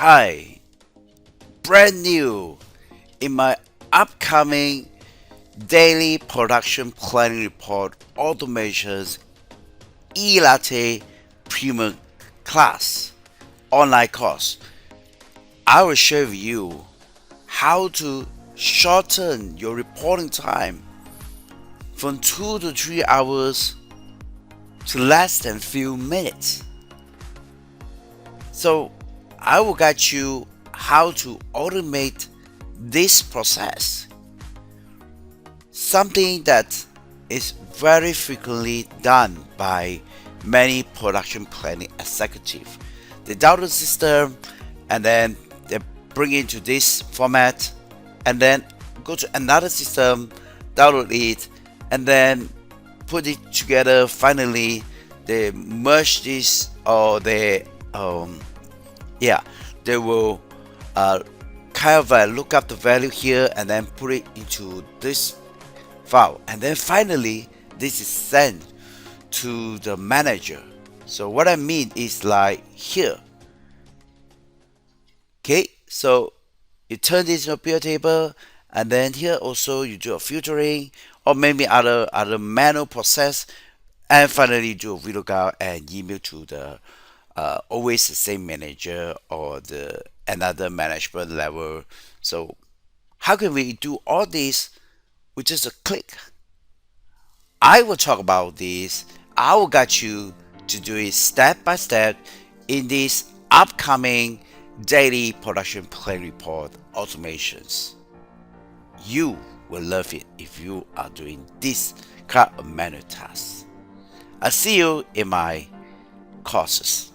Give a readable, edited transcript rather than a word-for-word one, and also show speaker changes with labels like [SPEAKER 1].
[SPEAKER 1] Hi, brand new in my upcoming daily production planning report automations eLatte Premium class online course. I will share with you how to shorten your reporting time from 2 to 3 hours to less than few minutes. So I will guide you how to automate this process, something that is very frequently done by many production planning executives. They download the system and then they bring it into this format and then go to another system, download it, and then put it together. Finally, they merge this or yeah, they will uh, kind of look up the value here and then put it into this file, and then finally this is sent to the manager. So what I mean is like here. Okay, so you turn this into a pivot table, and then here also you do a filtering or maybe other manual process, and finally you do a VLOOKUP and email to the always the same manager or the another management level. So how can we do all this with just a click? I will talk about this. I will guide you to do it step by step in this upcoming daily production plan report automations. You will love it if you are doing this kind of manual tasks. I'll see you in my courses.